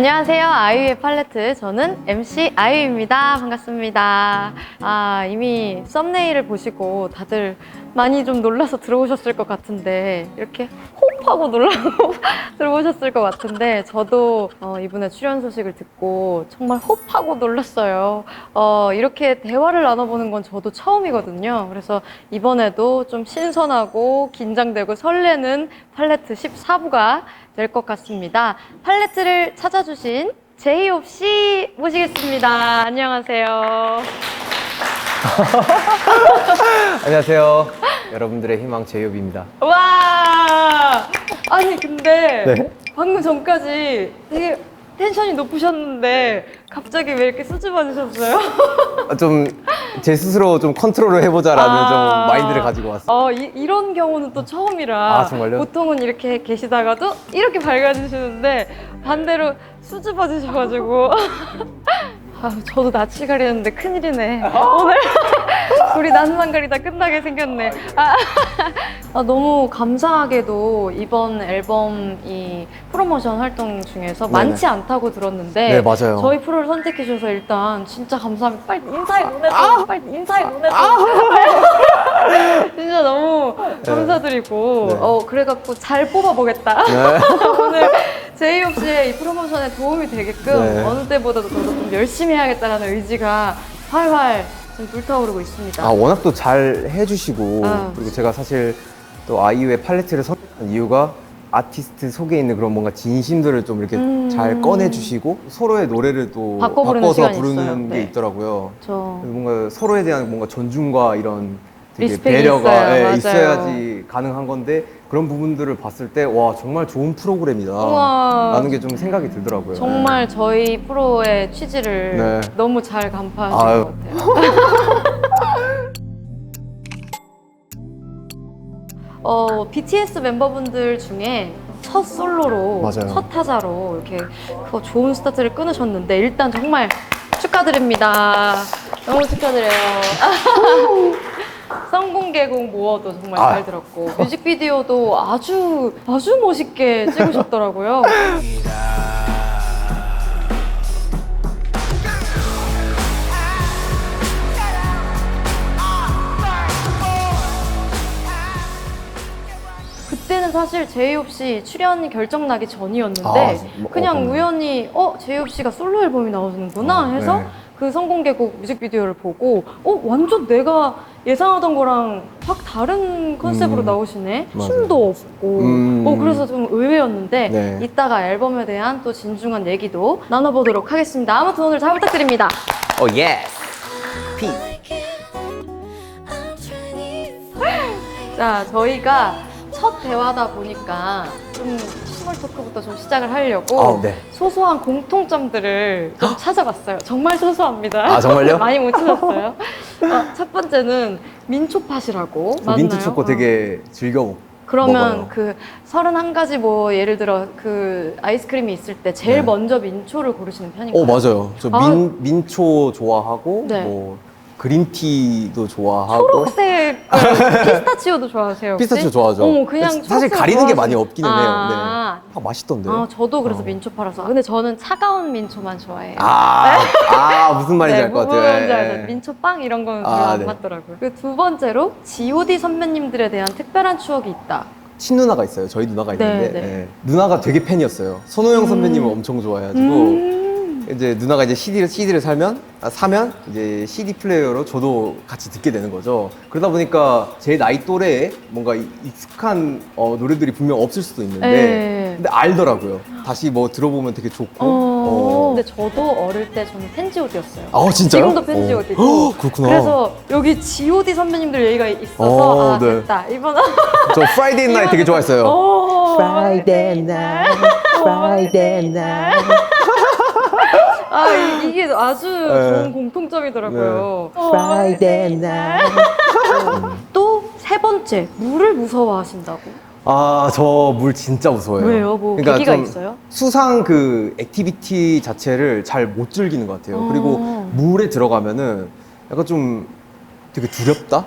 안녕하세요. 아이유의 팔레트. 저는 MC 아이유입니다. 반갑습니다. 이미 썸네일을 보시고 다들 많이 좀 놀라서 들어오셨을 것 같은데, 이렇게 호흡하고 놀라고 들어오셨을 것 같은데, 저도 이분의 출연 소식을 듣고 정말 호흡하고 놀랐어요. 이렇게 대화를 나눠보는 건 저도 처음이거든요. 그래서 이번에도 좀 신선하고 긴장되고 설레는 팔레트 14부가 될 것 같습니다. 팔레트를 찾아주신 제이홉 씨 모시겠습니다. 안녕하세요. 안녕하세요. 여러분들의 희망 제이홉입니다. 와! 아니 근데 네? 방금 전까지 되게 텐션이 높으셨는데 갑자기 왜 이렇게 수줍어지셨어요? 좀 제 스스로 좀 컨트롤을 해보자라는 좀 마인드를 가지고 왔어요. 이런 경우는 또 처음이라. 아, 정말요? 보통은 이렇게 계시다가도 이렇게 밝아지시는데 반대로 수줍어지셔가지고 저도 낯이 가리는데 큰일이네. 오늘 우리 낯만 가리다 끝나게 생겼네. 너무 감사하게도 이번 앨범 이 프로모션 활동 중에서 많지 않다고 들었는데, 네, 맞아요. 저희 프로를 선택해 주셔서 일단 진짜 감사합니다. 빨리 인사해 보내줘. 빨리 인사해 보내줘. 진짜 너무 감사드리고 네. 그래갖고 잘 뽑아보겠다. 네. 오늘 제이홉 씨의 이 프로모션에 도움이 되게끔 네. 어느 때보다도 저도 좀 열심히 해야겠다는 의지가 활활 지금 불타오르고 있습니다. 워낙 또 잘 해주시고, 그리고 제가 사실 또 아이유의 팔레트를 선택한 이유가 아티스트 속에 있는 그런 뭔가 진심들을 좀 이렇게 잘 꺼내주시고, 서로의 노래를 또 바꿔 부르는 바꿔서 시간이 부르는 있어요. 게 네. 있더라고요. 저 그래서 뭔가 서로에 대한 뭔가 존중과 이런 되게 리스펙이 배려가 있어요. 맞아요. 있어야지 가능한 건데, 그런 부분들을 봤을 때 와 정말 좋은 프로그램이다 우와. 라는 게 좀 생각이 들더라고요. 정말 저희 프로의 취지를 네. 너무 잘 간파하신 아유. 것 같아요. BTS 멤버분들 중에 첫 솔로로, 맞아요. 첫 타자로 이렇게 좋은 스타트를 끊으셨는데, 일단 정말 축하드립니다. 너무 축하드려요. 성공개곡 모어도 정말 잘 들었고, 뮤직비디오도 아주 멋있게 찍으셨더라고요. 그때는 사실 제이홉 씨 출연이 결정 나기 전이었는데 그냥 우연히 제이홉 씨가 솔로 앨범이 나오는구나 해서 네. 그 성공개곡 뮤직비디오를 보고 완전 내가 예상하던 거랑 확 다른 컨셉으로 나오시네. 맞아요. 춤도 없고 그래서 좀 의외였는데, 네. 이따가 앨범에 대한 또 진중한 얘기도 나눠보도록 하겠습니다. 아무튼 오늘 잘 부탁드립니다. 오 예스. 피. 자, 저희가 첫 대화다 보니까 좀 스몰 토크부터 좀 시작을 하려고 네. 소소한 공통점들을 좀 찾아봤어요. 정말 소소합니다. 아, 정말요? 많이 못 찾았어요. 첫 번째는 민초팥이라고 맞나요? 민트 초코 되게 즐겨 그러면 먹어요. 그 31가지 뭐 예를 들어 그 아이스크림이 있을 때 제일 네. 먼저 민초를 고르시는 편인가요? 맞아요. 저 민초 좋아하고 네. 뭐 그린티도 좋아하고 초록색 피스타치오도 좋아하세요? 혹시? 피스타치오 좋아하죠. 그냥 사실 초록색을 가리는 게 좋아하시는- 많이 없기는 해요. 네. 아. 맛있던데요. 저도 그래서 민초 팔아서. 근데 저는 차가운 민초만 좋아해요. 무슨 말인지 알 것 같아요. 뭔지 예, 알죠? 예. 민초빵 이런 거는 별로 안 네. 맞더라고요. 그 두 번째로 G.O.D 선배님들에 대한 특별한 추억이 있다. 친누나가 있어요. 저희 누나가 있는데 네. 예. 누나가 되게 팬이었어요. 손호영 선배님을 엄청 좋아해가지고 이제 누나가 이제 CD를 사면 이제 CD 플레이어로 저도 같이 듣게 되는 거죠. 그러다 보니까 제 나이 또래에 뭔가 익숙한 노래들이 분명 없을 수도 있는데 네. 근데 알더라고요. 다시 뭐 들어보면 되게 좋고. 근데 저도 어릴 때 저는 팬지오디였어요. 진짜요? 지금도 팬지오디고. 그렇구나. 그래서 여기 G.O.D 선배님들 얘기가 있어서 네. 됐다. 이번 저 프라이데이 나이 되게 좋아했어요. Friday night, Friday night. 이게 아주 좋은 공통점이더라고요. Friday night. 또 세 번째, 물을 무서워하신다고? 저 물 진짜 무서워해요. 왜요? 뭐 계기가 좀 있어요? 수상 그 액티비티 자체를 잘 못 즐기는 것 같아요. 그리고 물에 들어가면은 약간 좀 되게 두렵다?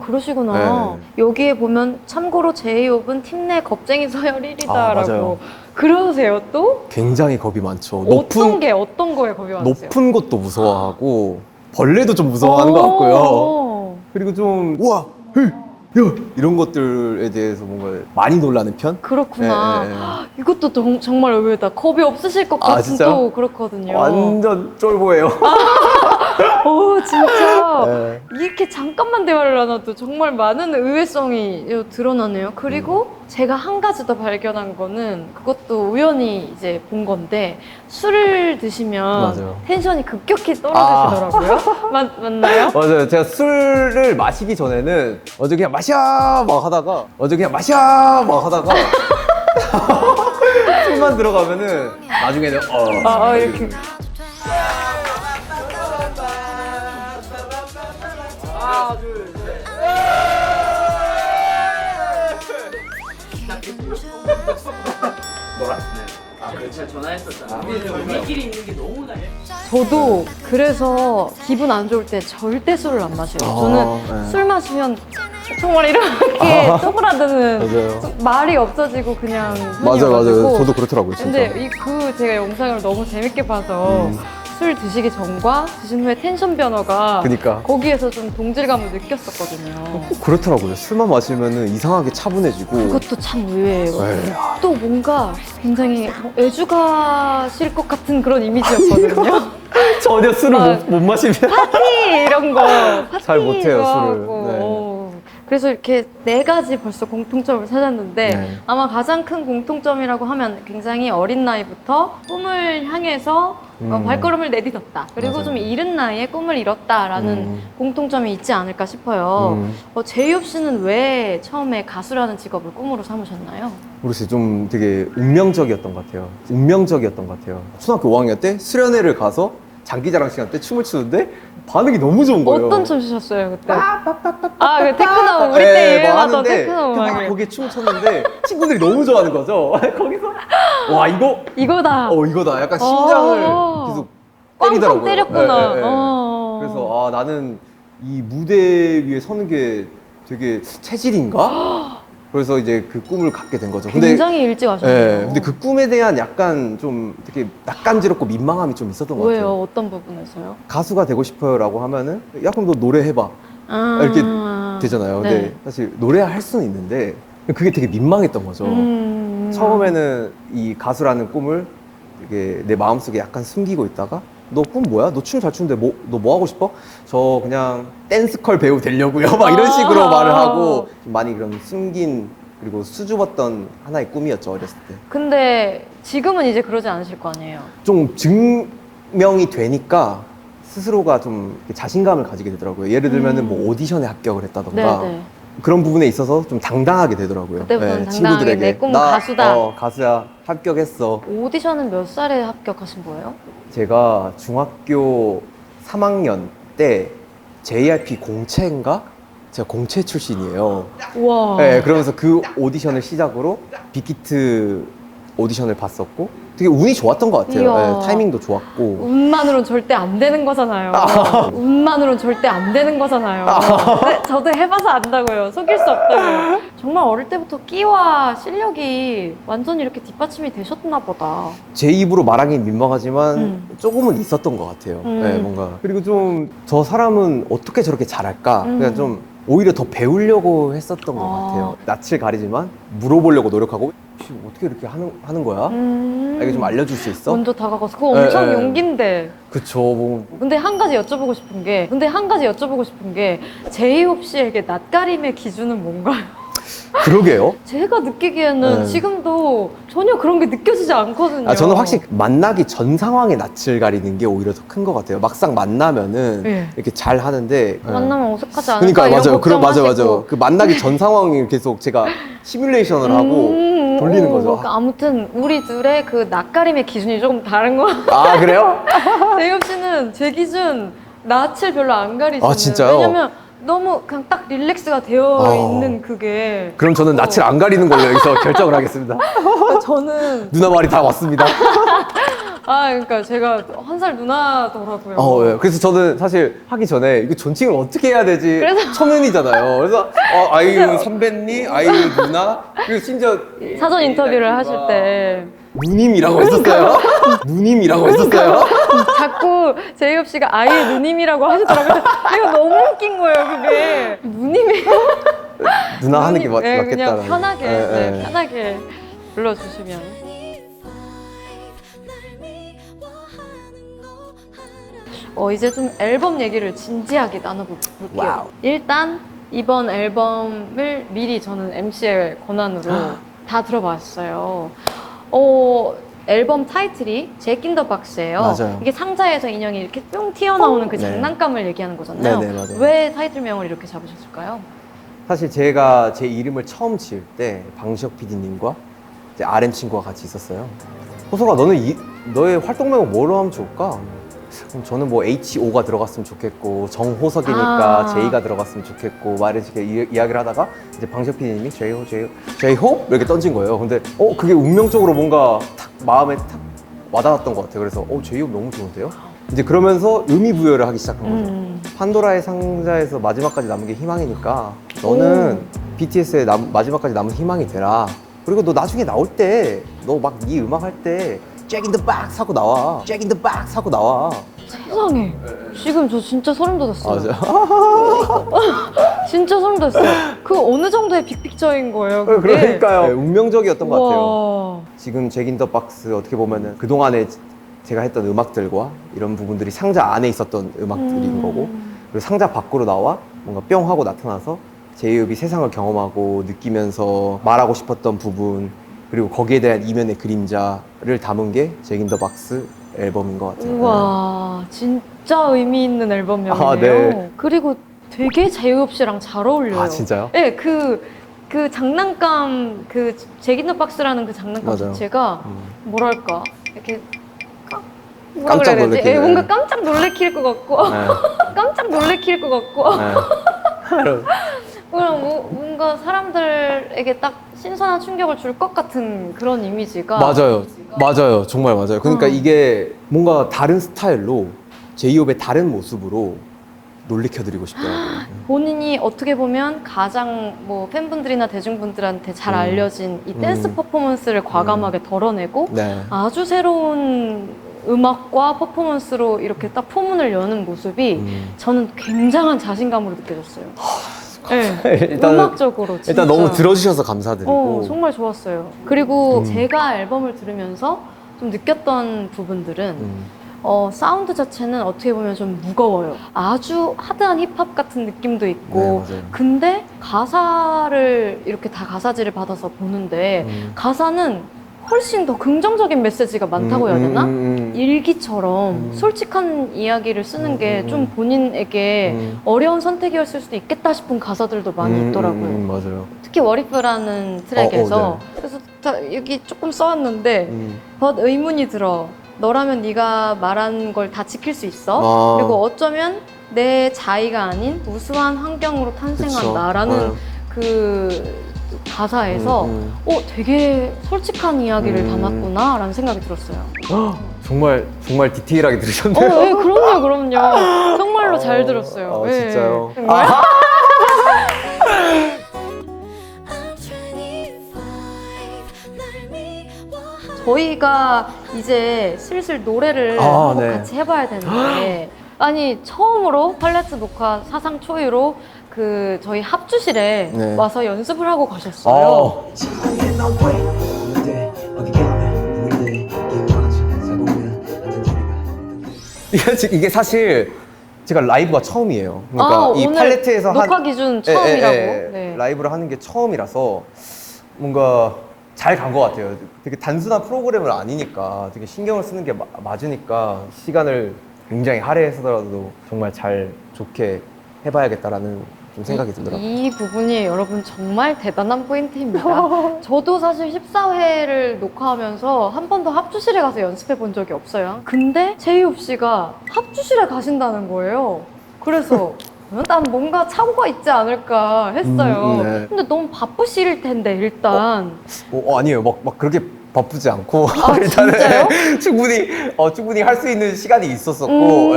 그러시구나. 네. 여기에 보면 참고로 제이홉은 팀 내 겁쟁이 서열 1위다라고 맞아요. 그러세요 또? 굉장히 겁이 많죠. 어떤 거에 겁이 많으세요? 높은 곳도 무서워하고 벌레도 좀 무서워하는 것 같고요. 그리고 좀 우와, 헐, 야 이런 것들에 대해서 뭔가 많이 놀라는 편? 그렇구나. 예, 예, 예. 이것도 정말 의외다. 겁이 없으실 것 아, 같은 진짜요? 또 그렇거든요. 완전 쫄보예요. 오 진짜 네. 이렇게 잠깐만 대화를 나눠도 정말 많은 의외성이 드러나네요. 그리고 제가 한 가지 더 발견한 거는 그것도 우연히 이제 본 건데 술을 드시면 맞아요. 텐션이 급격히 떨어지시더라고요. 맞나요? 맞아요. 제가 술을 마시기 전에는 어제 그냥 마셔 막 하다가 술만 들어가면은 나중에는 이렇게 저도 그래서 기분 안 좋을 때 절대 술을 안 마셔요. 저는 네. 술 마시면 정말 이렇게 쪼그라드는 맞아요. 말이 없어지고 그냥 맞아요. 흥이어가지고. 저도 그렇더라고요, 진짜. 근데 제가 영상을 너무 재밌게 봐서 술 드시기 전과 드신 후에 텐션 변화가 그니까. 거기에서 좀 동질감을 느꼈었거든요. 그렇더라고요. 술만 마시면은 이상하게 차분해지고. 그것도 참 의외예요. 네. 또 뭔가 굉장히 애주가실 것 같은 그런 이미지였거든요. 전혀 술을 막 못 마시면. 파티 이런 거 파티 잘 못해요, 이거 술을. 하고. 네. 그래서 이렇게 4가지 벌써 공통점을 찾았는데 네. 아마 가장 큰 공통점이라고 하면 굉장히 어린 나이부터 꿈을 향해서 발걸음을 내딛었다. 그리고 맞아요. 좀 이른 나이에 꿈을 이뤘다라는 공통점이 있지 않을까 싶어요. 제이홉 씨는 왜 처음에 가수라는 직업을 꿈으로 삼으셨나요? 모르겠어요. 좀 되게 운명적이었던 것 같아요. 초등학교 5학년 때 수련회를 가서 장기자랑 시간 때 춤을 추는데 반응이 너무 좋은 거예요. 어떤 춤 추셨어요 그때? 그 테크노 우리 때 유행하던 테크노 막 음악이 거기에 춤을 췄는데 친구들이 너무 좋아하는 거죠. 거기서 와 이거다. 이거다. 약간 심장을 계속 때리더라고요. 꽝꽝 때렸구나. 네, 네, 네. 그래서 나는 이 무대 위에 서는 게 되게 체질인가? 그래서 이제 그 꿈을 갖게 된 거죠. 굉장히 일찍 하셨네요. 근데 그 꿈에 대한 약간 좀 되게 낯간지럽고 민망함이 좀 있었던 것 왜요? 같아요. 어떤 부분에서요? 가수가 되고 싶어요라고 하면은 야 그럼 너 노래해봐 이렇게 되잖아요. 네. 근데 사실 노래할 수는 있는데 그게 되게 민망했던 거죠. 처음에는 이 가수라는 꿈을 되게 내 마음속에 약간 숨기고 있다가 너 꿈 뭐야? 너 춤 잘 추는데 너 뭐 하고 싶어? 저 그냥 댄스컬 배우 되려고요. 막 이런 식으로 말을 하고 좀 많이 그런 숨긴 그리고 수줍었던 하나의 꿈이었죠, 어렸을 때. 근데 지금은 이제 그러지 않으실 거 아니에요? 좀 증명이 되니까 스스로가 좀 이렇게 자신감을 가지게 되더라고요. 예를 들면은 뭐 오디션에 합격을 했다던가 네네. 그런 부분에 있어서 좀 당당하게 되더라고요. 그때부터는 당당하게 내 꿈은 가수다. 가수야, 합격했어. 오디션은 몇 살에 합격하신 거예요? 제가 중학교 3학년 때 JYP 공채인가? 제가 공채 출신이에요. 우와. 네, 그러면서 그 오디션을 시작으로 빅히트 오디션을 봤었고 되게 운이 좋았던 것 같아요. 이야. 네, 타이밍도 좋았고. 운만으로는 절대 안 되는 거잖아요. 운만으로는 절대 안 되는 거잖아요. 네, 저도 해봐서 안다고요. 속일 수 없다고요. 정말 어릴 때부터 끼와 실력이 완전히 이렇게 뒷받침이 되셨나 보다. 제 입으로 말하긴 민망하지만 조금은 있었던 것 같아요. 네, 뭔가. 그리고 좀 저 사람은 어떻게 저렇게 잘할까? 그냥 좀 오히려 더 배우려고 했었던 것 같아요. 낯을 가리지만 물어보려고 노력하고 혹시 어떻게 이렇게 하는 거야? 이게 좀 알려줄 수 있어? 먼저 다가가서 그거 엄청 네. 용기인데. 그쵸. 뭐 근데 한 가지 여쭤보고 싶은 게 제이홉 씨에게 낯가림의 기준은 뭔가요? 그러게요. 제가 느끼기에는 네. 지금도 전혀 그런 게 느껴지지 않거든요. 저는 확실히 만나기 전 상황에 낯을 가리는 게 오히려 더 큰 것 같아요. 막상 만나면은 네. 이렇게 잘 하는데 만나면 어색하지 않을까 그러니까 이런 맞아요. 걱정하시고. 맞아요. 그 만나기 전 상황을 계속 제가 시뮬레이션을 하고 돌리는 거죠. 그러니까 아무튼 우리 둘의 그 낯가림의 기준이 조금 다른 거. 아 그래요? 제이홉 씨는 제 기준 낯을 별로 안 가리시는. 아, 진짜요? 왜냐면 너무 그냥 딱 릴렉스가 되어 있는 그게. 그럼 저는 낯을 안 가리는 걸로 여기서 결정을 하겠습니다. 저는 누나 말이 다 맞습니다. 그러니까 제가 한 살 누나더라고요. 예. 그래서 저는 사실 하기 전에 이거 존칭을 어떻게 해야 되지? 그래서- 초면이잖아요. 그래서 아이유 선배님, 아이유 누나, 그리고 심지어 사전 인터뷰를 하실 때 누님이라고 했었어요? 누님이라고 했었어요? 자꾸 제이홉 씨가 아예 누님이라고 하시더라고요. 내가 너무 웃긴 거예요, 그게. 누님이에요? 누나 하는 게 네, 맞겠다. 그냥 편하게, 네, 편하게 불러주시면. 이제 좀 앨범 얘기를 진지하게 나눠볼게요. 와우. 일단 이번 앨범을 미리 저는 MC의 권한으로 다 들어봤어요. 앨범 타이틀이 잭 인 더 박스예요. 맞아요. 이게 상자에서 인형이 이렇게 뿅 튀어나오는 그 네. 장난감을 얘기하는 거잖아요. 네네, 맞아요. 왜 타이틀명을 이렇게 잡으셨을까요? 사실 제가 제 이름을 처음 지을 때 방시혁 PD님과 이제 RM 친구가 같이 있었어요. 호소가 너는 너의 활동명을 뭐로 하면 좋을까? 그럼 저는 뭐 HO가 들어갔으면 좋겠고 정호석이니까 J가 들어갔으면 좋겠고 막 이렇게 이야기를 하다가 이제 방시혁 PD님이 J호? 이렇게 던진 거예요. 근데 그게 운명적으로 뭔가 탁 마음에 탁 와닿았던 것 같아요. 그래서 J호 너무 좋은데요? 이제 그러면서 의미 부여를 하기 시작한 거죠. 판도라의 상자에서 마지막까지 남은 게 희망이니까 너는 BTS의 마지막까지 남은 희망이 되라. 그리고 너 나중에 나올 때 너 막 네 음악 할 때 잭 인 더 박스 하고 나와. 잭 인 더 박스 하고 나와. 세상에. 지금 저 진짜 소름 돋았어요. 맞아요. 진짜 소름 돋았어요. 그 어느 정도의 빅픽처인 거예요, 그게? 그러니까요. 네, 운명적이었던 것 같아요. 와. 지금 잭 인 더 박스 어떻게 보면은 그동안에 제가 했던 음악들과 이런 부분들이 상자 안에 있었던 음악들인 거고 그리고 상자 밖으로 나와 뭔가 뿅 하고 나타나서 제이홉이 세상을 경험하고 느끼면서 말하고 싶었던 부분 그리고 거기에 대한 이면의 그림자를 담은 게 잭 인 더 박스 앨범인 것 같아요. 우와, 진짜 의미 있는 앨범명이네요. 아, 네. 그리고 되게 제이홉 씨랑 잘 어울려요. 아, 진짜요? 네, 그 장난감, 잭 인 더 박스라는 그 장난감 맞아요. 자체가 뭐랄까, 이렇게 뭐라 깜짝 그래야 되지? 놀래키는. 뭔가 깜짝 놀래킬 것 같고, 네. 깜짝 놀래킬 것 같고, 네. 그럼 뭔가 사람들에게 딱 신선한 충격을 줄 것 같은 그런 이미지가 맞아요. 정말 맞아요. 그러니까 이게 뭔가 다른 스타일로 제이홉의 다른 모습으로 놀래켜드리고 싶더라고요. 본인이 어떻게 보면 가장 뭐 팬분들이나 대중분들한테 잘 알려진 이 댄스 퍼포먼스를 과감하게 덜어내고 네. 아주 새로운 음악과 퍼포먼스로 이렇게 딱 포문을 여는 모습이 저는 굉장한 자신감으로 느껴졌어요. 네, 음악적으로 진짜. 일단 너무 들어주셔서 감사드리고 정말 좋았어요. 그리고 제가 앨범을 들으면서 좀 느꼈던 부분들은 사운드 자체는 어떻게 보면 좀 무거워요. 아주 하드한 힙합 같은 느낌도 있고 네, 맞아요. 근데 가사를 이렇게 다 가사지를 받아서 보는데 가사는 훨씬 더 긍정적인 메시지가 많다고 해야 되나? 일기처럼 솔직한 이야기를 쓰는 게 좀 본인에게 어려운 선택이었을 수도 있겠다 싶은 가사들도 많이 있더라고요. 맞아요. 특히 워리프라는 트랙에서 그래서 여기 조금 써왔는데 벗 의문이 들어. 너라면 네가 말한 걸 다 지킬 수 있어? 그리고 어쩌면 내 자의가 아닌 우수한 환경으로 탄생한다라는 그 가사에서 되게 솔직한 이야기를 담았구나 라는 생각이 들었어요. 정말 디테일하게 들으셨네요. 네, 그럼요. 정말로 잘 들었어요. 네. 진짜요? 정말? 저희가 이제 슬슬 노래를 한번 네. 같이 해봐야 되는데 아니 처음으로 팔레트 녹화 사상 초유로 저희 합주실에 네. 와서 연습을 하고 가셨어요. 이게 사실 제가 라이브가 처음이에요. 그러니까 이 오늘 팔레트에서 녹화 기준 처음이라고. 네. 라이브를 하는 게 처음이라서 뭔가 잘 간 것 같아요. 되게 단순한 프로그램을 아니니까 되게 신경을 쓰는 게 맞으니까 시간을 굉장히 할애해서라도 정말 잘 좋게 해봐야겠다라는 좀 생각이 들더라고요. 이 부분이 여러분 정말 대단한 포인트입니다. 저도 사실 14회를 녹화하면서 한 번도 합주실에 가서 연습해 본 적이 없어요. 근데 제이홉 씨가 합주실에 가신다는 거예요. 그래서 난 뭔가 착오가 있지 않을까 했어요. 네. 근데 너무 바쁘실 텐데 일단. 아니에요. 막 그렇게 바쁘지 않고 진짜요? 일단은 충분히 할 수 있는 시간이 있었었고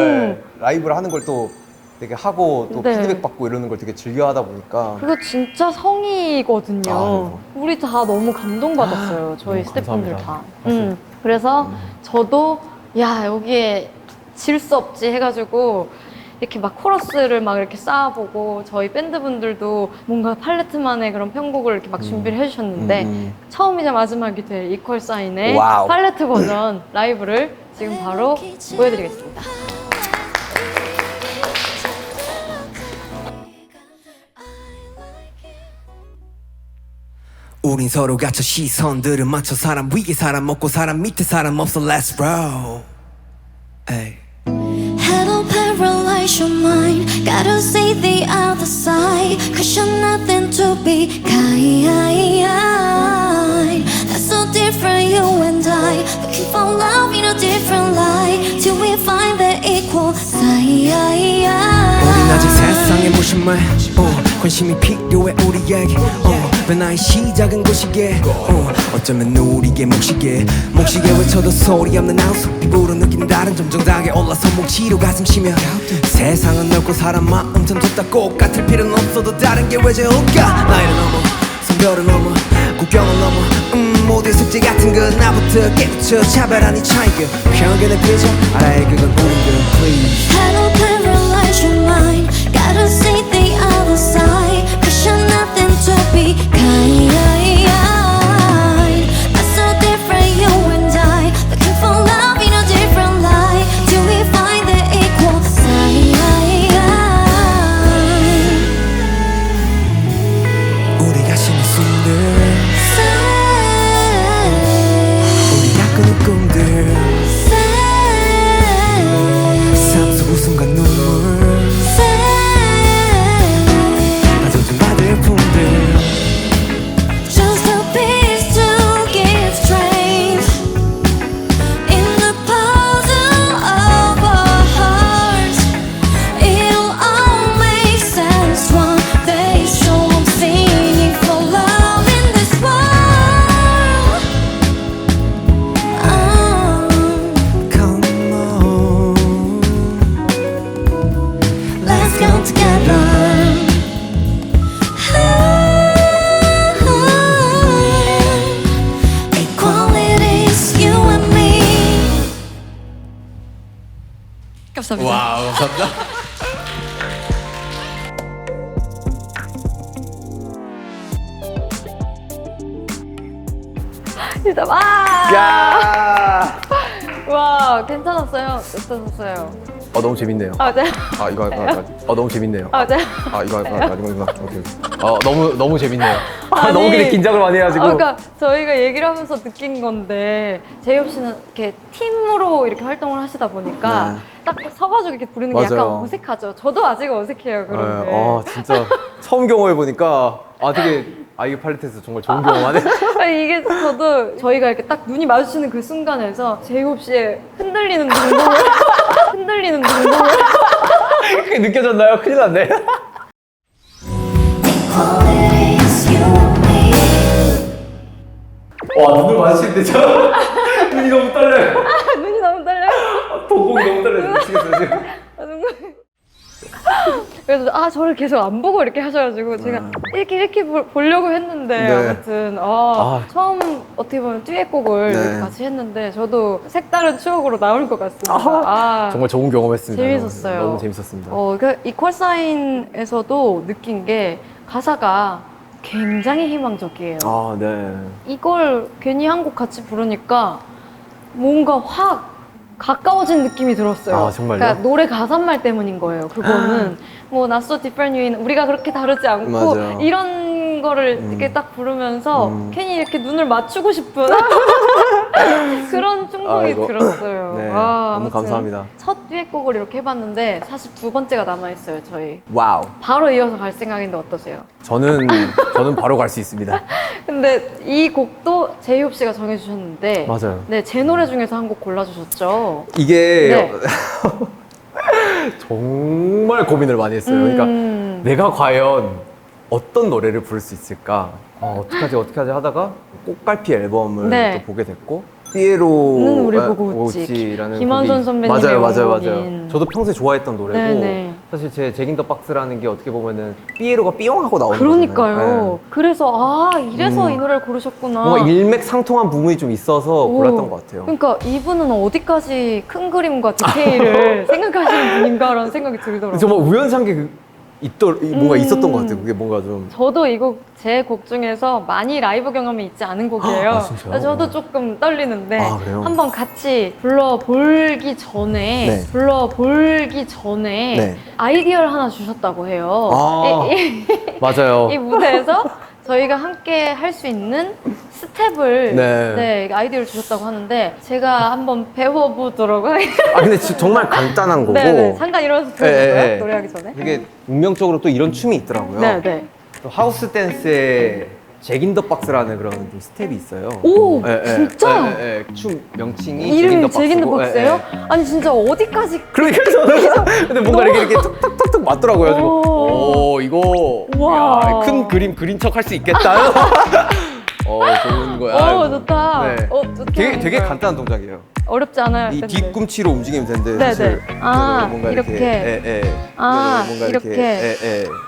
라이브를 하는 걸 또 되게 하고 또 네. 피드백 받고 이러는 걸 되게 즐겨 하다 보니까 그거 진짜 성의거든요. 아유. 우리 다 너무 감동받았어요. 저희 너무 스태프분들 감사합니다. 다. 사실. 그래서 저도 야 여기에 질 수 없지 해가지고 이렇게 막 코러스를 막 이렇게 쌓아보고 저희 밴드분들도 뭔가 팔레트만의 그런 편곡을 이렇게 막 준비를 해주셨는데 처음이자 마지막이 될 이퀄 사인의 와우. 팔레트 버전 라이브를 지금 바로 보여드리겠습니다. 우린 서로 갇혀 시선들을 맞춰 사람 위에 사람 없고 사람 밑에 사람 없어 Let's roll Ay. Hello, paralyze your mind. Gotta see the other side. Cause you're nothing to be kind. That's so different, you and I. Looking for love in a different light. Till we find the equal side. 우린 아직 세상에 무심해 관심이 필요해 우리에게 왜 나의 시작은 곳이게 어쩌면 우리의 몫이게 외쳐도 소리 없는 아우성 피부로 느낀 다른 점 정당에 올라서 뭉치로 가슴 쉬며 세상은 넓고 사람 마음은 좁다 꼭 같을 필요는 없어도 다른 게 왜 좋을까 나이를 넘어 성별을 넘어 국경을 넘어 모두의 숙제 같은 건 나부터 깨우쳐 차별하니 차이가 편견의 비전 알아야 그건 우린들 please Hello, paralyze your mind. Gotta see the other side. Cause you're nothing to be kind. That's so different, you and I. Looking for love in a different light. Till we find the equal side. 우리가 쉬는 숨들 우리가 꾸는 꿈들 삶 속 웃음과 눈물 빠져든 바다의 품들 Just a piece to give strength in the puzzle of our hearts. It'll all make sense one day. So I'm singing for love in this world. Come on Let's come together. Equality is you and me. 감사합니다. 와우 감사합니다. 일단 와! 야! 와 괜찮았어요. 어떠셨어요? 너무 재밌네요. 아 네. 이거 너무 재밌네요. 아 네. 이거 오케이. 너무 재밌네요. 아니, 너무 근데 긴장을 많이 해가지고. 그러니까 저희가 얘기를 하면서 느낀 건데 제이홉 씨는 이렇게 팀으로 이렇게 활동을 하시다 보니까 네. 딱 서가지고 이렇게 부르는 게 약간 맞아요. 어색하죠. 저도 아직 어색해요. 그런데 진짜 처음 경험해 보니까 되게 아이유 팔레트에서 정말 좋은 경험하네. 아니, 이게 저도 저희가 이렇게 딱 눈이 마주치는 그 순간에서 제이홉 씨의 흔들리는 눈동을 그게 느껴졌나요? 큰일 났네. Equality is you and me. 눈을 마주치는데 눈이 너무 떨려요. 눈이 너무 떨려요. 동공이 너무 떨려요. 미치겠어요 지금. 그래서 저를 계속 안 보고 이렇게 하셔가지고 제가 이렇게 보려고 했는데 네. 아무튼 처음 어떻게 보면 듀엣곡을 네. 이렇게 같이 했는데 저도 색다른 추억으로 나올 것 같습니다. 정말 좋은 경험했습니다. 재밌었어요. 너무 재밌었습니다. 그 이퀄 사인에서도 느낀 게 가사가 굉장히 희망적이에요. 네. 이걸 괜히 한 곡 같이 부르니까 뭔가 확 가까워진 느낌이 들었어요. 정말요? 그러니까 노래 가사말 때문인 거예요. 그거는 뭐 Not So Different You인 우리가 그렇게 다르지 않고 맞아요. 이런 거를 이렇게 딱 부르면서 괜히 이렇게 눈을 맞추고 싶은 그런 충동이 아이고. 들었어요. 네, 와, 너무 아무튼 감사합니다. 첫 듀엣곡을 이렇게 해봤는데 사실 두 번째가 남아있어요. 저희 와우. 바로 이어서 갈 생각인데 어떠세요? 저는 바로 갈 수 있습니다. 근데 이 곡도 제이홉 씨가 정해주셨는데 맞아요. 네, 제 노래 중에서 한 곡 골라주셨죠. 이게 네. 정말 고민을 많이 했어요. 그러니까 내가 과연 어떤 노래를 부를 수 있을까? 어떻게 하지 하다가 꽃갈피 앨범을 네. 또 보게 됐고 삐에로는 우리 보고 웃지. 라는 김원선 선배님의 맞아요. 원곡인. 저도 평소에 좋아했던 노래고 네네. 사실 제 잭인 더 박스라는 게 어떻게 보면은 삐에로가 삐용하고 나오는 그러니까요. 거잖아요. 그래서 이래서 음. 이 노래를 고르셨구나. 뭔가 일맥상통한 부분이 좀 있어서 오. 골랐던 것 같아요. 그러니까 이분은 어디까지 큰 그림과 디테일을 생각하시는 분인가라는 생각이 들더라고요. 정말 우연찮게 뭔가 있었던 것 같아요. 음. 그게 뭔가 좀. 저도 이 곡 제 곡 중에서 많이 라이브 경험이 있지 않은 곡이에요. 아, 진짜요? 그래서 저도 조금 떨리는데 아, 그래요? 한번 같이 불러보기 전에 네. 아이디어를 하나 주셨다고 해요. 아. 어. 맞아요. 이 무대에서 저희가 함께 할 수 있는 스텝을 네. 아이디어를 주셨다고 하는데 제가 한번 배워보도록 하겠습니다. 아, 근데 정말 간단한 거고. 네네. 잠깐 일어나서 들어볼까요? 네. 노래하기 전에. 이게 운명적으로 또 이런 춤이 있더라고요. 네네. 또 하우스 댄스에 잭인 더 박스라는 그런 좀 스텝이 있어요. 오, 진짜? 춤 명칭이 이름이 잭인 더 박스고. 박스예요? 아니 진짜 어디까지 그러니까 저는 근데 뭔가 이렇게 툭툭툭툭 맞더라고요. 그래서 오 이거 우와. 야, 큰 그림 그린 척 할 수 있겠다. 좋은 거야. 좋다. 네. 좋다. 되게 간단한 동작이에요. 어렵지 않아요. 이 근데. 뒤꿈치로 움직이면 되는데 네네. 사실 아, 뭔가 이렇게. 뭔가 이렇게.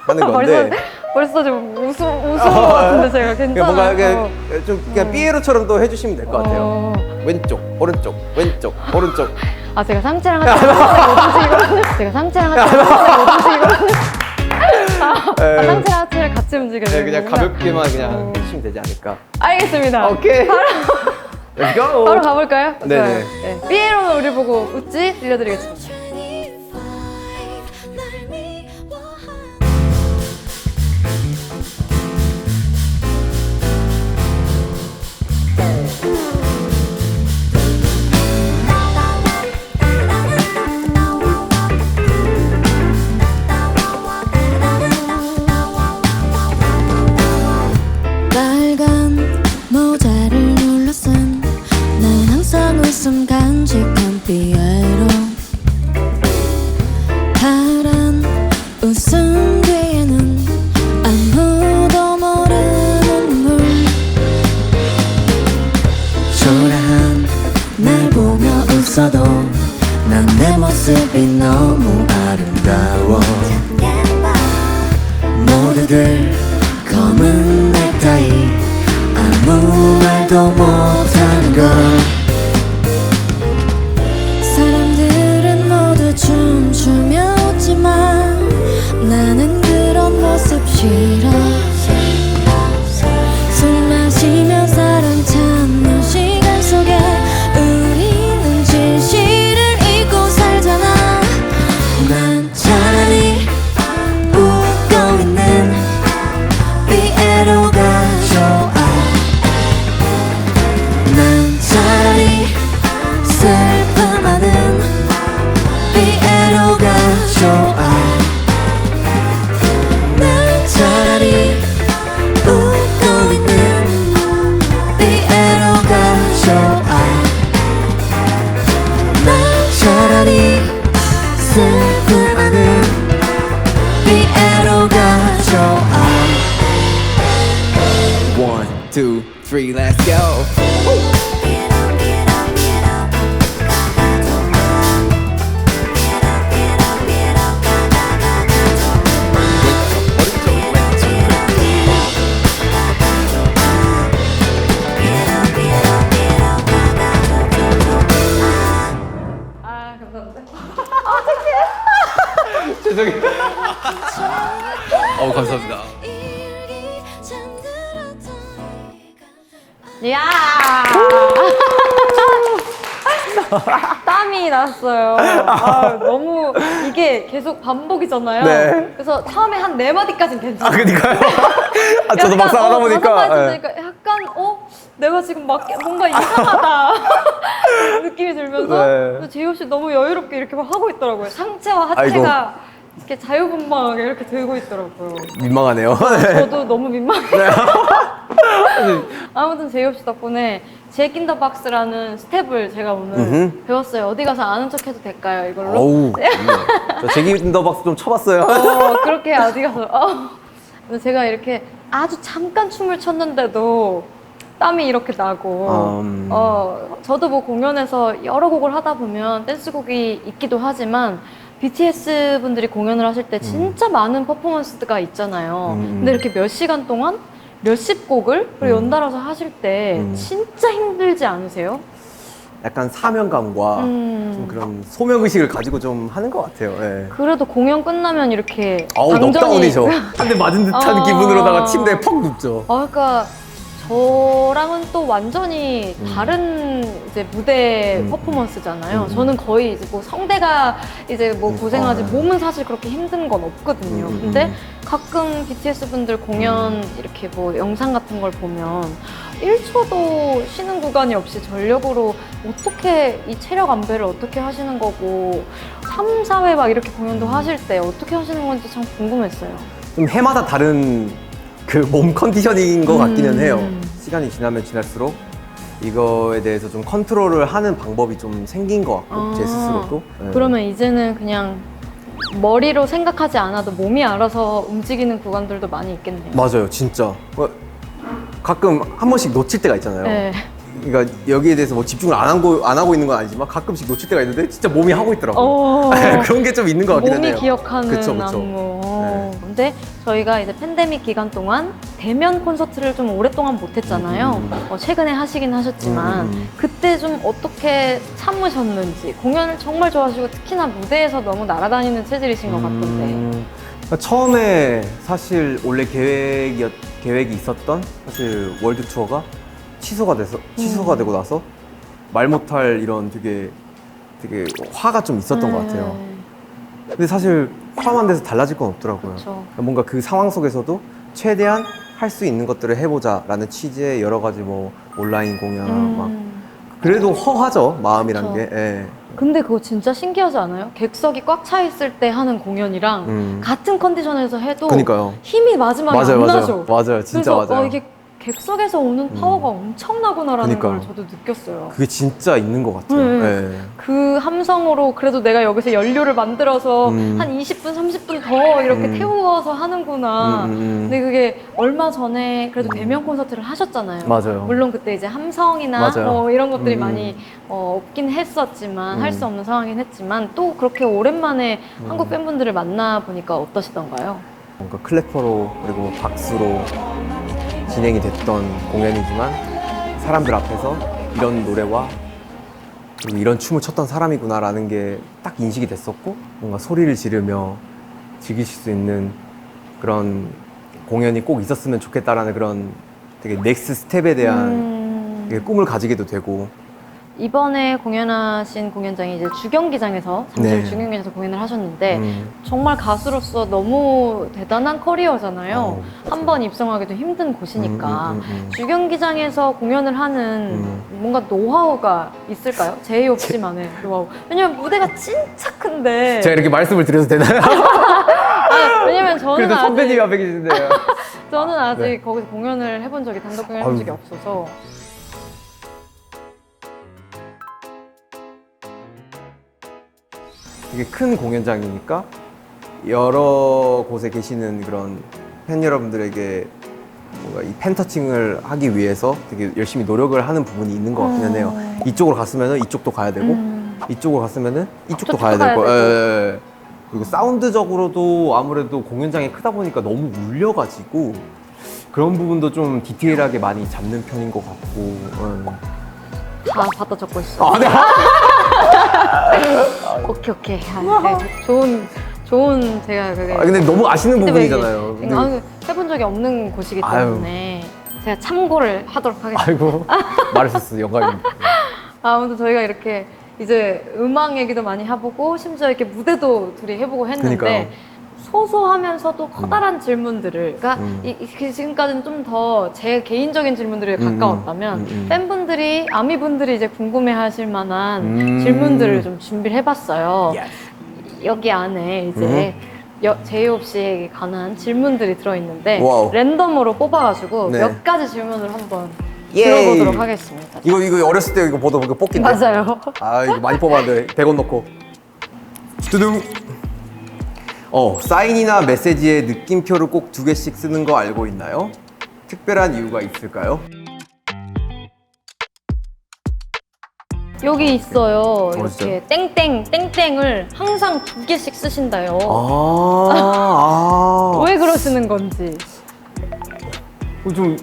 하는 건데 벌써 좀 우스운 것 같은데 제가 그러니까 뭔가 괜찮아요. 이렇게 좀 그냥 삐에로처럼 또 해주시면 될 것 같아요. 왼쪽 오른쪽 왼쪽 오른쪽. 제가 상체랑 하체 한 번에 못 움직이거든요. 제가 상체랑 하체 한 번에 못 움직이거든요. 상체랑 하체를 같이 움직여야 네, 되는구나. 그냥 가볍게만 그냥 해주시면 되지 않을까. 알겠습니다. 오케이. Let's go. 바로 가볼까요? 네네. 좋아요. 네. 삐에로는 우리 보고 웃지? 들려드리겠습니다. 빨간 모자를 눌러쓴 난 항상 웃음 간직한 삐에로 파란 웃음 뒤에는 아무도 모르는 눈물 초라한 날 보며 웃어도 난 내 모습이 너무 아름다워 모두들 검은 넥타이 아무 말도 못하는 걸 사람들은 모두 춤추며 웃지만 나는 그런 모습 싫어 술 마시며 사랑 찾는 시간 속에 우리는 진실을 잊고 살잖아 난 차라리 웃고 있는 삐에로가 좋아 난 차라리 슬픔하는 삐에로가 좋아 난 차라리 웃고 있는 삐에로가 좋아 난 차라리 슬픔하는 삐에로가 좋아 1, 2, 3, let's go. 감사합니다. 죄송해요. 감사합니다. 이야! 땀이 났어요. 너무 이게 계속 반복이잖아요. 네. 그래서 처음에 한 4마디까지는 괜찮아요. 그니까요. 저도 막상 하다 보니까. 들으니까 약간 내가 지금 뭔가 이상하다 느낌이 들면서 네. 제이홉 씨 너무 여유롭게 이렇게 막 하고 있더라고요. 상체와 하체가 이렇게 자유분방하게 이렇게 들고 있더라고요. 민망하네요. 저도 너무 민망해요. 아무튼 제이홉 씨 덕분에 잭 인 더 박스라는 스텝을 제가 오늘 배웠어요. 어디 가서 아는 척 해도 될까요, 이걸로? 어우. 저 잭인 더 박스 좀 쳐봤어요. 그렇게 어디 가서 근데 제가 이렇게 아주 잠깐 춤을 췄는데도 땀이 이렇게 나고 저도 뭐 공연에서 여러 곡을 하다 보면 댄스곡이 있기도 하지만 BTS 분들이 공연을 하실 때 진짜 많은 퍼포먼스가 있잖아요. 근데 이렇게 몇 시간 동안 몇십 곡을 그리고 연달아서 하실 때 진짜 힘들지 않으세요? 약간 사명감과 좀 그런 소명의식을 가지고 좀 하는 것 같아요. 예. 그래도 공연 끝나면 이렇게 아우, 넉다운이죠. 한 대 맞은 듯한 기분으로다가 침대에 퍽 눕죠. 그러니까 저랑은 또 완전히 다른 이제 무대 퍼포먼스잖아요. 저는 거의 이제 뭐 성대가 이제 뭐 고생하지 몸은 사실 그렇게 힘든 건 없거든요. 근데 가끔 BTS 분들 공연 이렇게 뭐 영상 같은 걸 보면 1초도 쉬는 구간이 없이 전력으로 어떻게 이 체력 안배를 어떻게 하시는 거고 3, 4회 막 이렇게 공연도 하실 때 어떻게 하시는 건지 참 궁금했어요. 좀 해마다 다른 그 몸 컨디션인 것 같기는 해요. 시간이 지나면 지날수록 이거에 대해서 좀 컨트롤을 하는 방법이 좀 생긴 것 같고 제 스스로도. 네. 그러면 이제는 그냥 머리로 생각하지 않아도 몸이 알아서 움직이는 구간들도 많이 있겠네요. 맞아요, 진짜. 가끔 한 번씩 놓칠 때가 있잖아요. 네. 그러니까 여기에 대해서 뭐 집중을 안 하고 있는 건 아니지만 가끔씩 놓칠 때가 있는데 진짜 몸이 하고 있더라고요. 그런 게 좀 있는 것 같긴 해요. 몸이 기억하는 그쵸, 그쵸. 안무. 네. 근데 저희가 이제 팬데믹 기간 동안 대면 콘서트를 좀 오랫동안 못했잖아요. 최근에 하시긴 하셨지만 그때 좀 어떻게 참으셨는지 공연을 정말 좋아하시고 특히나 무대에서 너무 날아다니는 체질이신 것 같던데. 처음에 사실 원래 계획이 있었던 사실 월드 투어가 취소가 되고 나서 말 못할 이런 되게 화가 좀 있었던 것 같아요. 근데 사실 포함한 데서 달라질 건 없더라고요. 그쵸. 뭔가 그 상황 속에서도 최대한 할 수 있는 것들을 해보자라는 취지의 여러 가지 뭐 온라인 공연 막 그래도 허하죠 마음이란 그쵸. 게. 예. 근데 그거 진짜 신기하지 않아요? 객석이 꽉 차 있을 때 하는 공연이랑 같은 컨디션에서 해도 그러니까요. 힘이 마지막에 안 나죠. 맞아요, 진짜 그래서 맞아요. 이게 객석에서 오는 파워가 엄청나구나라는 그러니까요. 걸 저도 느꼈어요. 그게 진짜 있는 것 같아요. 예. 그 함성으로 그래도 내가 여기서 연료를 만들어서 한 20분, 30분 더 이렇게 태워서 하는구나. 근데 그게 얼마 전에 그래도 대면 콘서트를 하셨잖아요. 맞아요. 물론 그때 이제 함성이나 맞아요. 뭐 이런 것들이 많이 없긴 했었지만 할 수 없는 상황이긴 했지만 또 그렇게 오랜만에 한국 팬분들을 만나 보니까 어떠시던가요? 뭔가 클래퍼로 그리고 박수로 진행이 됐던 공연이지만 사람들 앞에서 이런 노래와 그리고 이런 춤을 췄던 사람이구나라는 게 딱 인식이 됐었고 뭔가 소리를 지르며 즐기실 수 있는 그런 공연이 꼭 있었으면 좋겠다라는 그런 되게 넥스트 스텝에 대한 되게 꿈을 가지게도 되고. 이번에 공연하신 공연장이 이제 주경기장에서 잠실 네. 주경기장에서 공연을 하셨는데 정말 가수로서 너무 대단한 커리어잖아요. 한 번 입성하기도 힘든 곳이니까 주경기장에서 공연을 하는 뭔가 노하우가 있을까요? 제이홉 씨만의 노하우. 왜냐면 무대가 진짜 큰데. 제가 이렇게 말씀을 드려도 되나요? 왜냐면 저는 그래도 선배님이 아직 앞에 계신데요. 저는 아직 네. 거기서 공연을 해본 적이 단독 공연 해본 적이 없어서. 되게 큰 공연장이니까 여러 곳에 계시는 그런 팬 여러분들에게 뭔가 이 팬터칭을 하기 위해서 되게 열심히 노력을 하는 부분이 있는 것 같기는 해요. 이쪽으로 갔으면 이쪽도 가야 되고 이쪽으로 갔으면 이쪽도 가야 되고. 예. 그리고 사운드적으로도 아무래도 공연장이 크다 보니까 너무 울려가지고 그런 부분도 좀 디테일하게 많이 잡는 편인 것 같고. 다 받아 적고 있어. 아, 네. 오케이. 좋은 제가 그게. 근데 너무 아시는 피드백이- 부분이잖아요. 근데- 해본 적이 없는 곳이기 아유. 때문에 제가 참고를 하도록 하겠습니다. 아이고 말했었어 영광입니다. 아무튼 저희가 이렇게 이제 음악 얘기도 많이 해보고 심지어 이렇게 무대도 둘이 해보고 했는데 그러니까요. 소소하면서도 커다란 질문들을 그러니까 지금까지는 좀 더 제 개인적인 질문들에 가까웠다면 팬분들이 아미분들이 이제 궁금해하실 만한 질문들을 좀 준비를 해봤어요. 여기 안에 이제 제이홉 씨에게 관한 질문들이 들어있는데 와우. 랜덤으로 뽑아가지고 네. 몇 가지 질문을 한번 예이. 들어보도록 하겠습니다. 이거 어렸을 때 이거 보다 보니까 뽑긴데. 맞아요. 아 이거 많이 뽑았는데 100원 넣고. 두둥. 사인이나 메시지에 느낌표를 꼭 2개씩 쓰는 거 알고 있나요? 특별한 이유가 있을까요? 여기 있어요. 이렇게 진짜요? 땡땡을 항상 2개씩 쓰신다요. 아. 왜 그러시는 건지. 좀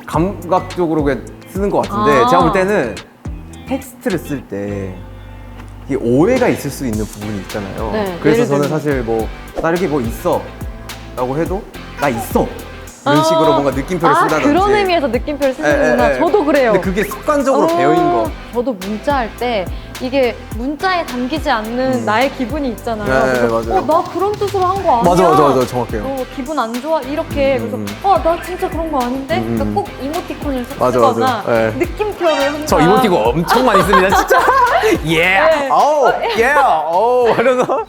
감각적으로 그냥 쓰는 것 같은데 아. 제가 볼 때는 텍스트를 쓸 때 이게 오해가 있을 수 있는 부분이 있잖아요. 네, 그래서 예를 저는 들면. 사실 뭐 나 이렇게 뭐 있어 라고 해도 나 있어 이런 식으로 뭔가 느낌표를 쓴다든지 그런 의미에서 느낌표를 쓰시는구나. 예. 저도 그래요. 근데 그게 습관적으로 배어인 거. 저도 문자할 때 이게 문자에 담기지 않는 나의 기분이 있잖아요. 네, 그래서 맞아요. 나 그런 뜻으로 한 거 아니야. 맞아 정확해요. 기분 안 좋아 이렇게 그래서 나 진짜 그런 거 아닌데 그러니까 꼭 이모티콘을 맞아, 쓰거나 네. 느낌표를 항상 저 이모티콘 엄청 많이 씁니다 진짜. 예. 어우 예. 어우 이러나.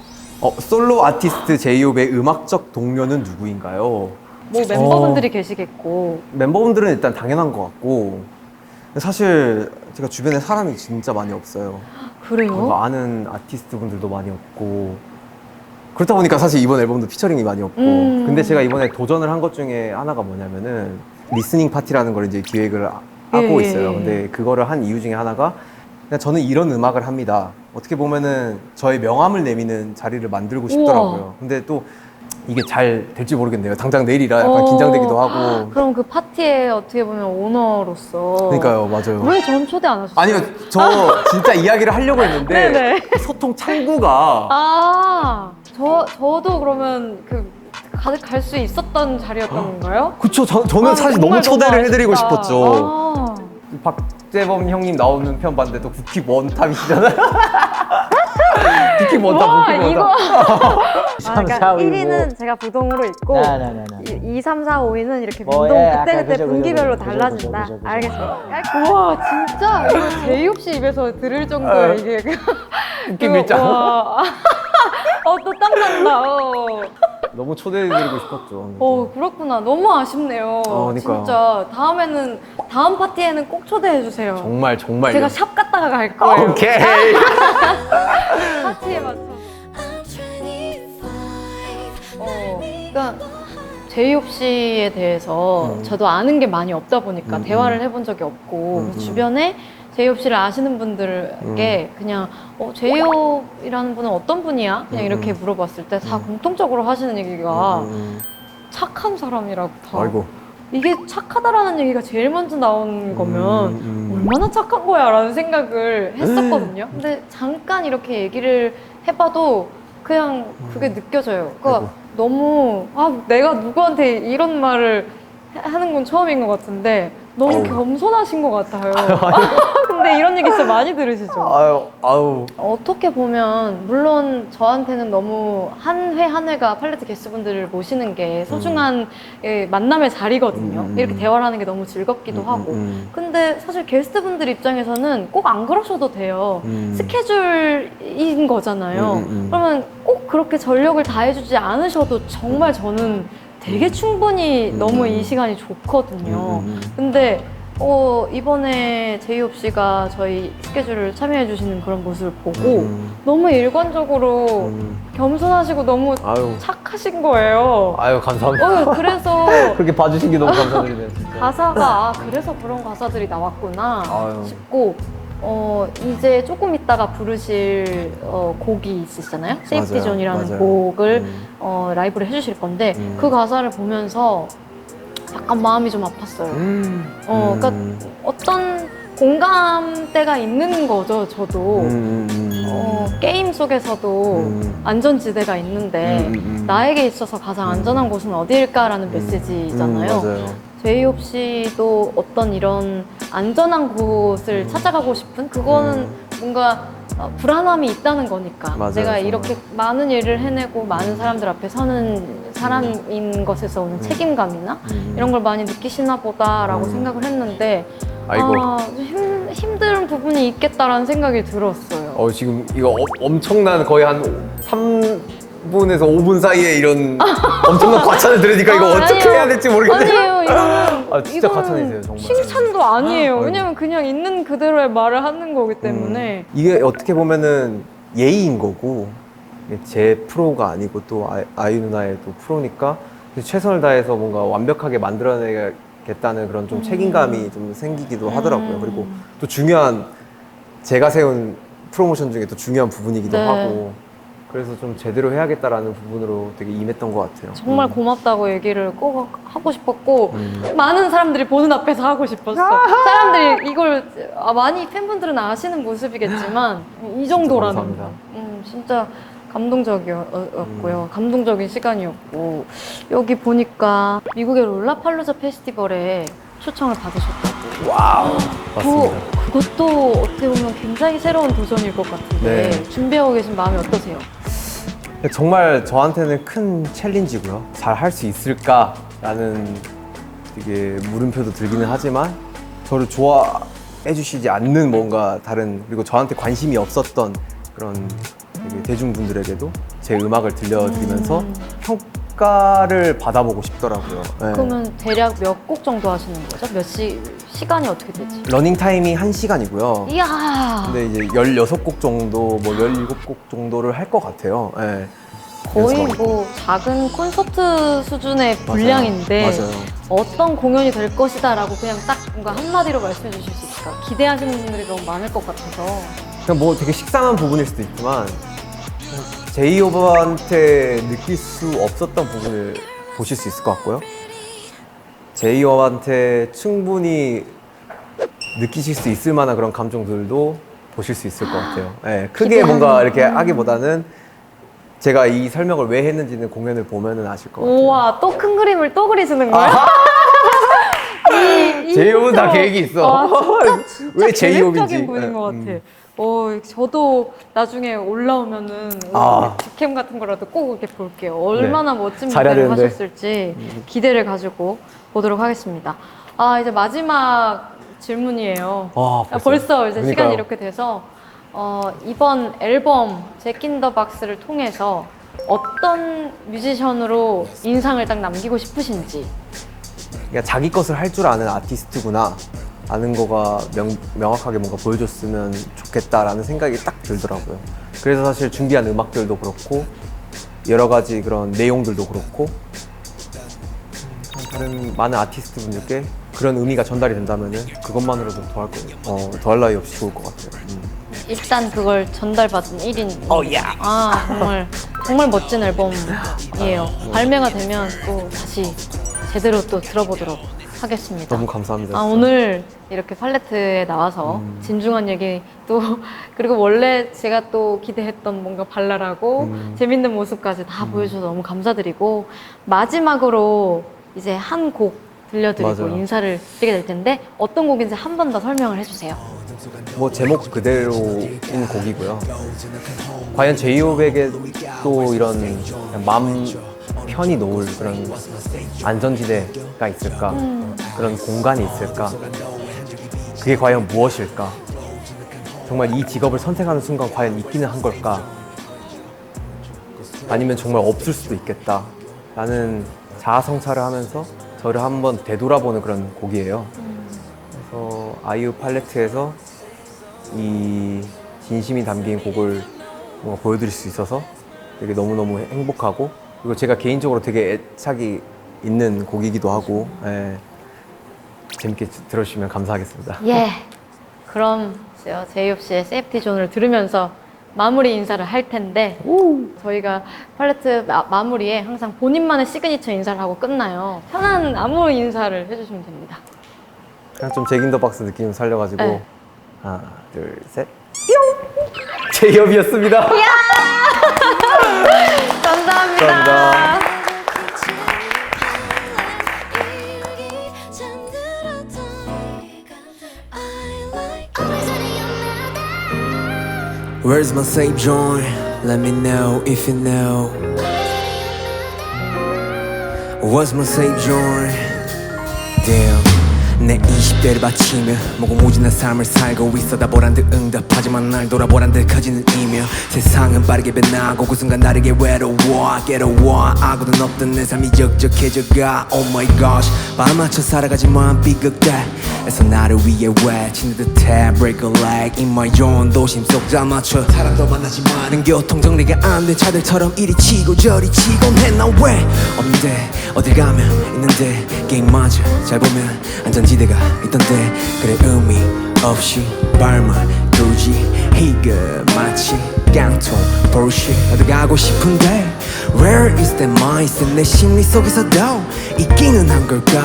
솔로 아티스트 제이홉의 음악적 동료는 누구인가요? 뭐 멤버분들이 계시겠고 멤버분들은 일단 당연한 것 같고 사실 제가 주변에 사람이 진짜 많이 없어요. 그래요? 뭔가 아는 아티스트 분들도 많이 없고 그렇다 보니까 사실 이번 앨범도 피처링이 많이 없고 근데 제가 이번에 도전을 한 것 중에 하나가 뭐냐면은 리스닝 파티라는 걸 이제 기획을 하고 예, 있어요. 예. 근데 그거를 한 이유 중에 하나가 그냥 저는 이런 음악을 합니다. 어떻게 보면은 저의 명함을 내미는 자리를 만들고 싶더라고요. 근데 또 이게 잘 될지 모르겠네요. 당장 내일이라 약간 긴장되기도 하고. 그럼 그 파티에 어떻게 보면 오너로서 그러니까요, 맞아요. 왜 전 초대 안 하셨어요? 아니요, 저 진짜 이야기를 하려고 했는데 네네. 소통 창구가 저도 그러면 갈 수 있었던 자리였던 건가요? 그쵸. 저는 사실 정말 너무 초대를 해드리고 아쉽다. 싶었죠. 박재범 형님 나오는 편 봤는데 또 국힙 원탑이시잖아요. 국힙 원탑, 와 국힙 이거 원탑. 그러니까 1위는 제가 부동으로 있고 네네네. 2, 3, 4, 5위는 이렇게 뭐, 운동 예, 그때그때 약간 그죠, 분기별로 그죠, 달라진다. 그죠, 그죠. 알겠습니다. 우와 진짜 이거 제이홉 씨 입에서 들을 정도의 이게 웃긴 글자. 또 땀난다. 너무 초대해드리고 싶었죠. 그렇구나. 너무 아쉽네요. 그러니까요. 진짜 다음 파티에는 꼭 초대해 주세요. 정말. 제가 샵 갔다가 갈 거예요. 오케이. 파티에 맞춰. 그러니까 제이홉 씨에 대해서 저도 아는 게 많이 없다 보니까 대화를 해본 적이 없고 그래서 주변에 제이홉 씨를 아시는 분들에게 그냥 제이홉이라는 분은 어떤 분이야? 그냥 이렇게 물어봤을 때 다 공통적으로 하시는 얘기가 착한 사람이라고 다. 아이고. 이게 착하다라는 얘기가 제일 먼저 나온 거면 얼마나 착한 거야 라는 생각을 했었거든요. 근데 잠깐 이렇게 얘기를 해봐도 그냥 그게 느껴져요. 그러니까 너무 내가 누구한테 이런 말을 하는 건 처음인 것 같은데 너무 겸손하신 것 같아요. 근데 이런 얘기 진짜 많이 들으시죠? 아유. 어떻게 보면 물론 저한테는 너무 한 회 한 회가 팔레트 게스트분들을 모시는 게 소중한 만남의 자리거든요. 이렇게 대화를 하는 게 너무 즐겁기도 하고 근데 사실 게스트분들 입장에서는 꼭 안 그러셔도 돼요. 스케줄인 거잖아요. 그러면 꼭 그렇게 전력을 다해주지 않으셔도 정말 저는 되게 충분히 너무 이 시간이 좋거든요. 근데 이번에 제이홉 씨가 저희 스케줄을 참여해 주시는 그런 모습을 보고 너무 일관적으로 겸손하시고 너무 아유. 착하신 거예요. 아유, 감사합니다. 그래서 그렇게 봐주신 게 너무 감사드리네요, 진짜. 가사가 그래서 그런 가사들이 나왔구나 아유. 싶고 이제 조금 있다가 부르실 곡이 있으시잖아요. 세이프티 맞아요, 존이라는 맞아요. 곡을 라이브를 해주실 건데 그 가사를 보면서 약간 마음이 좀 아팠어요. 그러니까 어떤 공감대가 있는 거죠, 저도. 게임 속에서도 안전지대가 있는데 나에게 있어서 가장 안전한 곳은 어디일까라는 메시지잖아요. 맞아요. 제이홉 씨도 어떤 이런 안전한 곳을 찾아가고 싶은 그거는 뭔가 불안함이 있다는 거니까 맞아요, 내가 정말. 이렇게 많은 일을 해내고 많은 사람들 앞에 서는 사람인 것에서 오는 책임감이나 이런 걸 많이 느끼시나 보다라고 생각을 했는데 아이고. 힘든 부분이 있겠다라는 생각이 들었어요. 지금 이거 엄청난 거의 한 3분에서 5분 사이에 이런 엄청난 과찬을 들으니까 이거 어떻게 아니에요. 해야 될지 모르겠네요. 아니에요. 이거는 진짜 이거는 과찬이세요, 정말. 칭찬도 아니에요. 아이고. 왜냐면 그냥 있는 그대로의 말을 하는 거기 때문에 이게 어떻게 보면은 예의인 거고 제 프로가 아니고 또 아이 누나의 또 프로니까 최선을 다해서 뭔가 완벽하게 만들어내겠다는 그런 좀 책임감이 좀 생기기도 하더라고요. 그리고 또 중요한 제가 세운 프로모션 중에 또 중요한 부분이기도 네. 하고 그래서 좀 제대로 해야겠다라는 부분으로 되게 임했던 것 같아요. 정말 고맙다고 얘기를 꼭 하고 싶었고 많은 사람들이 보는 앞에서 하고 싶었어. 사람들이 이걸 많이 팬분들은 아시는 모습이겠지만 이 정도라는 감사합니다. 거. 진짜 감동적이었고요. 감동적인 시간이었고 여기 보니까 미국의 롤라팔루자 페스티벌에 초청을 받으셨다고. 와우. 맞습니다. 그것도 어떻게 보면 굉장히 새로운 도전일 것 같은데 네. 준비하고 계신 마음이 어떠세요? 정말 저한테는 큰 챌린지고요. 잘 할 수 있을까라는 되게 물음표도 들기는 하지만 저를 좋아해 주시지 않는 뭔가 다른 그리고 저한테 관심이 없었던 그런 되게 대중분들에게도 제 음악을 들려드리면서 평가를 받아보고 싶더라고요. 네. 그러면 대략 몇 곡 정도 하시는 거죠? 시간이 어떻게 되지? 러닝 타임이 1시간이고요. 이야 근데 이제 16곡 정도, 뭐 17곡 정도를 할 것 같아요. 네. 거의 연습하고 뭐 작은 콘서트 수준의 분량인데 맞아요. 어떤 공연이 될 것이다라고 그냥 딱 뭔가 한마디로 말씀해 주실 수 있을까? 기대하시는 분들이 너무 많을 것 같아서 그냥 뭐 되게 식상한 부분일 수도 있지만 제이홉한테 느낄 수 없었던 부분을 보실 수 있을 것 같고요. 제이홉한테 충분히 느끼실 수 있을 만한 그런 감정들도 보실 수 있을 것 같아요. 네, 크게 뭔가 이렇게 하기보다는 제가 이 설명을 왜 했는지는 공연을 보면은 아실 것 같아요. 우와 또 큰 그림을 또 그리시는 거야? 제이홉은 다 계획이 있어. 진짜 왜 제이홉인지. 계획적인 분인 것 같아. 저도 나중에 올라오면은 아. 직캠 같은 거라도 꼭 이렇게 볼게요. 얼마나 멋진 잘해야 무대를 되는데. 하셨을지 기대를 가지고 보도록 하겠습니다. 이제 마지막 질문이에요. 벌써 이제 그러니까요. 시간이 이렇게 돼서 이번 앨범 잭 인 더 박스를 통해서 어떤 뮤지션으로 인상을 딱 남기고 싶으신지. 그러니까 자기 것을 할 줄 아는 아티스트구나 라는 거가 명확하게 뭔가 보여줬으면 좋겠다라는 생각이 딱 들더라고요. 그래서 사실 준비한 음악들도 그렇고 여러 가지 그런 내용들도 그렇고 다른 많은 아티스트 분들께 그런 의미가 전달이 된다면은 그것만으로도 더할 나위 없이 좋을 것 같아요. 일단 그걸 전달받은 1인. 야. 정말 멋진 앨범이에요. 발매가 되면 또 다시 제대로 또 들어보도록 하겠습니다. 너무 감사합니다. 오늘 이렇게 팔레트에 나와서 진중한 얘기 또 그리고 원래 제가 또 기대했던 뭔가 발랄하고 재밌는 모습까지 다 보여주셔서 너무 감사드리고 마지막으로 이제 한 곡 들려드리고 맞아요. 인사를 드리게 될 텐데 어떤 곡인지 한 번 더 설명을 해주세요. 뭐 제목 그대로인 곡이고요. 과연 제이홉에게 또 이런 마음 편히 놓을 그런 안전지대가 있을까? 그런 공간이 있을까? 그게 과연 무엇일까? 정말 이 직업을 선택하는 순간 과연 있기는 한 걸까? 아니면 정말 없을 수도 있겠다 라는 자아성찰을 하면서 저를 한번 되돌아보는 그런 곡이에요. 그래서 아이유 팔레트에서 이 진심이 담긴 곡을 뭔가 보여드릴 수 있어서 되게 너무너무 행복하고 그리고 제가 개인적으로 되게 애착이 있는 곡이기도 하고 재밌게 들어주시면 감사하겠습니다. 예. 그럼 제이홉 씨의 세이프티 존을 들으면서 마무리 인사를 할 텐데 저희가 팔레트 마무리에 항상 본인만의 시그니처 인사를 하고 끝나요. 편한 아무 인사를 해주시면 됩니다. 그냥 좀 잭 인 더 박스 느낌 살려가지고 네. 하나, 둘, 셋. 제이홉이었습니다. 감사합니다. 감사합니다. Where's my safe joint? Let me know if you know. What's my safe joint? Damn. 내 20대를 바치며 무궁무진한 삶을 살고 있어 다 보란 듯 응답하지만 날 돌아보란 듯 커지는 이며 세상은 빠르게 변하고 그 순간 다르게 외로워 괴로워 아무도 없던 내 삶이 적적해져가 Oh my gosh 발맞춰 살아가지만 비극대에서 나를 위해 외치는 듯해 Break a leg in my zone 도심 속 잡맞춰 사람도 만나지만 교통정리가 안 된 차들처럼 이리 치고 저리 치곤 해 나 왜 없는데 어딜 가면 있는데 게임마저 잘 보면 안전지대가 있던데 그래 의미 없이 발만 두고 무지이게 마치 깡통 bullshit 나도 가고 싶은데 Where is that mindset 내 심리 속에서도 있기는 한 걸까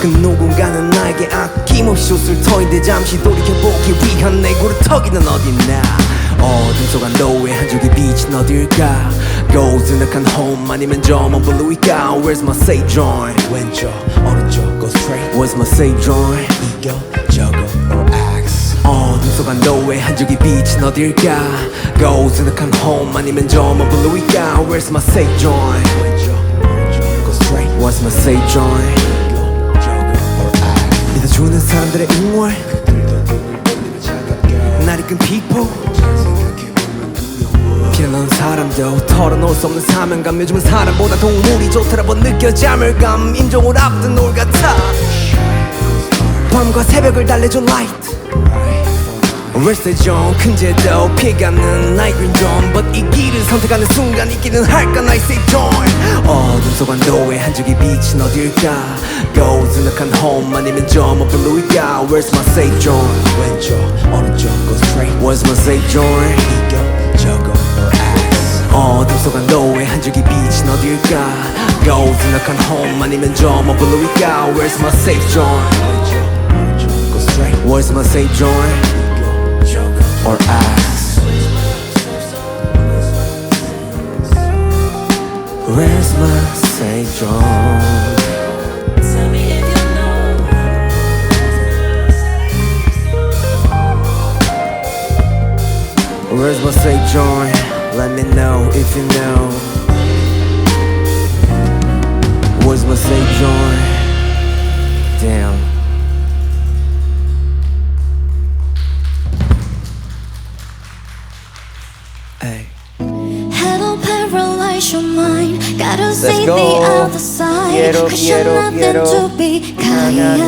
그 누군가는 나에게 아낌없이 옷을 터인데 잠시 돌이켜보기 위한 내 구르터기는 어딨나 어둠 속 안도의 한 줄기 빛은 어딜까 고즈넉한 home 아니면 저 먼 블루일까 Where's my safe joint 왼쪽 오른쪽 go straight Where's my safe joint 이겨 저거 or axe 어둠 속 안도의 한 줄기 빛은 어딜까 고즈넉한 home 아니면 저 먼 블루일까 Where's my safe joint 왼쪽 오른쪽 go straight Where's my safe joint 이겨 저거 or axe 믿어주는 사람들의 응원 날 이끈 people 피어난 사람도 털어놓을 수 없는 사명감 요즘은 사람보다 동물이 좋더라고 느껴 자멸감 인종을 앞둔 노을 같아 밤과 새벽을 달래준 light Where's the zone 큰제도 피해가는 night green zone But 이 길을 선택하는 순간 있기는 할까 나의 safe joint 어둠 속 안도의 한 줄기 빛은 어딜까 고즈넉한 home 아니면 저 먼 블루일까 Where's my safe joint 왼쪽 오른쪽 go straight Where's my safe joint 이겨 저거 or axe 어둠 속 안도의 한 줄기 빛은 어딜까 고즈넉한 home 아니면 저 먼 블루일까 Where's my safe joint 왼쪽 오른쪽 go straight Where's my safe joint or ask Where's my safe joint Where's my safe joint Let me know if you know Where's my safe joint Damn Hey. Hello, paralyze your mind. Gotta see go. the other side. Quiero, 'Cause you're quiero, nothing quiero. to be kind.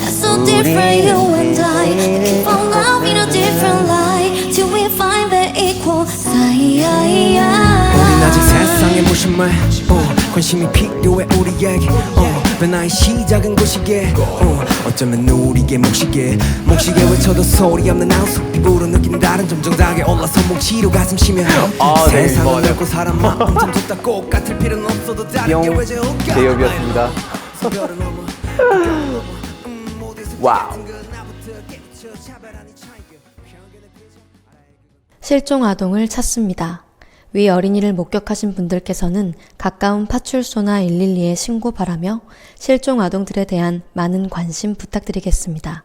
That's so different, you and I. We keep on loving a different light till we find the equal side. 우린 아직 세상의 무심말 관심이 필요해 우리에게 왜 나의 시작은 고시게 어쩌면 우리의 몫이게 외쳐도 소리 없는 안속비부로 느끼는 다른 점정당에 올라서 몫이로 가슴 쉬며 세상은 넓고 사람만 엄청 좁다 꼭 같을 필요는 없어도 다르게 왜 재울까 제이홉이었습니다. 와우. 실종 아동을 찾습니다. 위 어린이를 목격하신 분들께서는 가까운 파출소나 112에 신고 바라며 실종 아동들에 대한 많은 관심 부탁드리겠습니다.